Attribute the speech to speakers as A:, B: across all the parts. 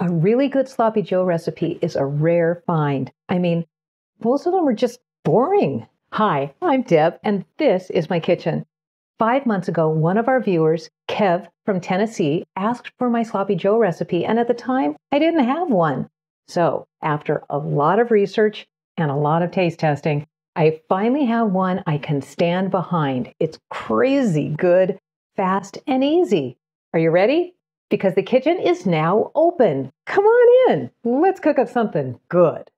A: A really good sloppy Joe recipe is a rare find. I mean, most of them are just boring. Hi, I'm Deb, and this is my kitchen. 5 months ago, one of our viewers, Kev from Tennessee, asked for my sloppy Joe recipe, and at the time, I didn't have one. So, after a lot of research and a lot of taste testing, I finally have one I can stand behind. It's crazy good, fast, and easy. Are you ready? Because the kitchen is now open. Come on in. Let's cook up something good.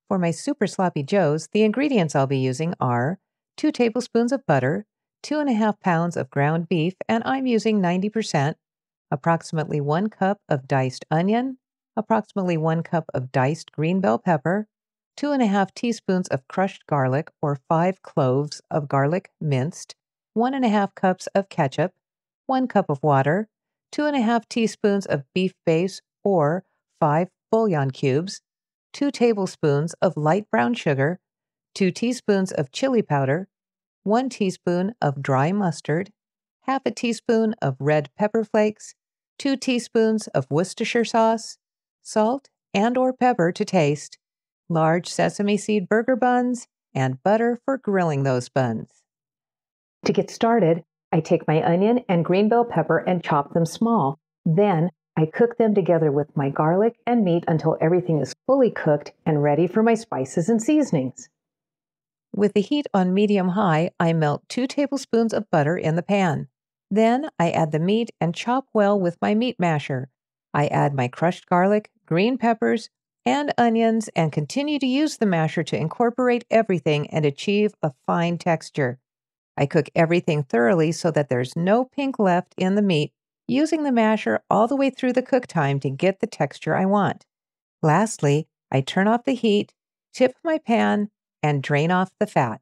A: For my super sloppy joes, the ingredients I'll be using are 2 tablespoons of butter, 2.5 pounds of ground beef, and I'm using 90%, approximately 1 cup of diced onion, approximately 1 cup of diced green bell pepper, 2.5 teaspoons of crushed garlic or 5 cloves of garlic minced, 1.5 cups of ketchup, 1 cup of water, 2.5 teaspoons of beef base or 5 bouillon cubes, 2 tablespoons of light brown sugar, 2 teaspoons of chili powder, 1 teaspoon of dry mustard, half a teaspoon of red pepper flakes, 2 teaspoons of Worcestershire sauce, salt and or pepper to taste, large sesame seed burger buns, and butter for grilling those buns. To get started, I take my onion and green bell pepper and chop them small. Then I cook them together with my garlic and meat until everything is fully cooked and ready for my spices and seasonings. With the heat on medium-high, I melt 2 tablespoons of butter in the pan. Then I add the meat and chop well with my meat masher. I add my crushed garlic, green peppers, and onions and continue to use the masher to incorporate everything and achieve a fine texture. I cook everything thoroughly so that there's no pink left in the meat, using the masher all the way through the cook time to get the texture I want. Lastly, I turn off the heat, tip my pan, and drain off the fat.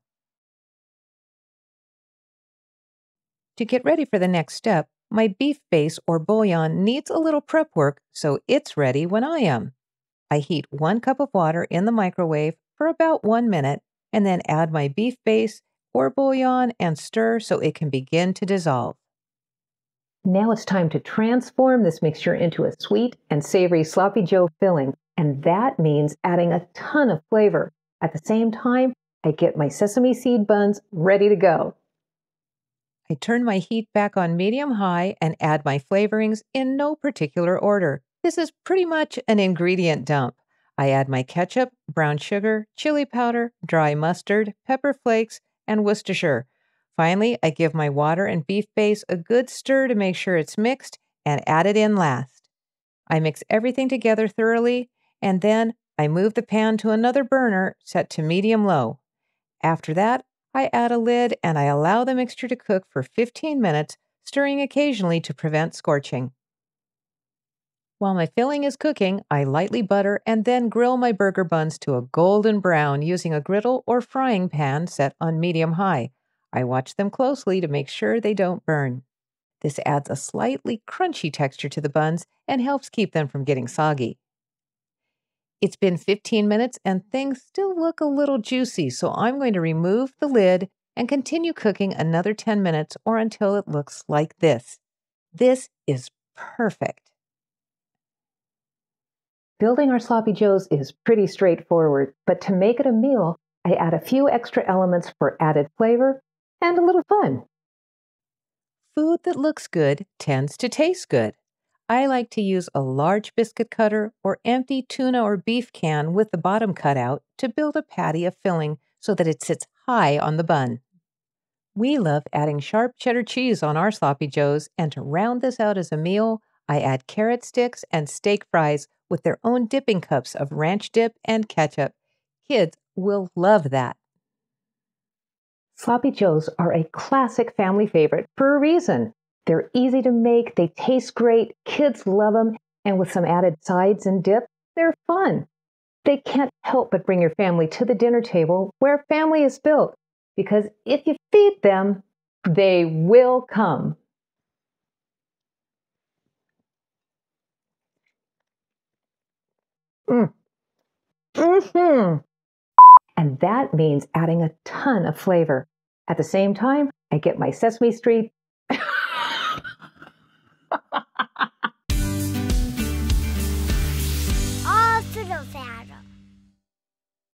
A: To get ready for the next step, my beef base or bouillon needs a little prep work, so it's ready when I am. I heat 1 cup of water in the microwave for about 1 minute, and then add my beef base or bouillon and stir so it can begin to dissolve. Now it's time to transform this mixture into a sweet and savory sloppy Joe filling, and that means adding a ton of flavor. At the same time, I get my sesame seed buns ready to go. I turn my heat back on medium-high and add my flavorings in no particular order. This is pretty much an ingredient dump. I add my ketchup, brown sugar, chili powder, dry mustard, pepper flakes, and Worcestershire. Finally, I give my water and beef base a good stir to make sure it's mixed and add it in last. I mix everything together thoroughly, and then I move the pan to another burner set to medium-low. After that, I add a lid and I allow the mixture to cook for 15 minutes, stirring occasionally to prevent scorching. While my filling is cooking, I lightly butter and then grill my burger buns to a golden brown using a griddle or frying pan set on medium-high. I watch them closely to make sure they don't burn. This adds a slightly crunchy texture to the buns and helps keep them from getting soggy. It's been 15 minutes and things still look a little juicy, so I'm going to remove the lid and continue cooking another 10 minutes or until it looks like this. This is perfect. Building our sloppy joes is pretty straightforward, but to make it a meal, I add a few extra elements for added flavor and a little fun. Food that looks good tends to taste good. I like to use a large biscuit cutter or empty tuna or beef can with the bottom cut out to build a patty of filling so that it sits high on the bun. We love adding sharp cheddar cheese on our sloppy joes, and to round this out as a meal, I add carrot sticks and steak fries with their own dipping cups of ranch dip and ketchup. Kids will love that. Sloppy joes are a classic family favorite for a reason. They're easy to make, they taste great, kids love them, and with some added sides and dip, they're fun. They can't help but bring your family to the dinner table where family is built, because if you feed them, they will come. And that means adding a ton of flavor. At the same time, I get my Sesame Street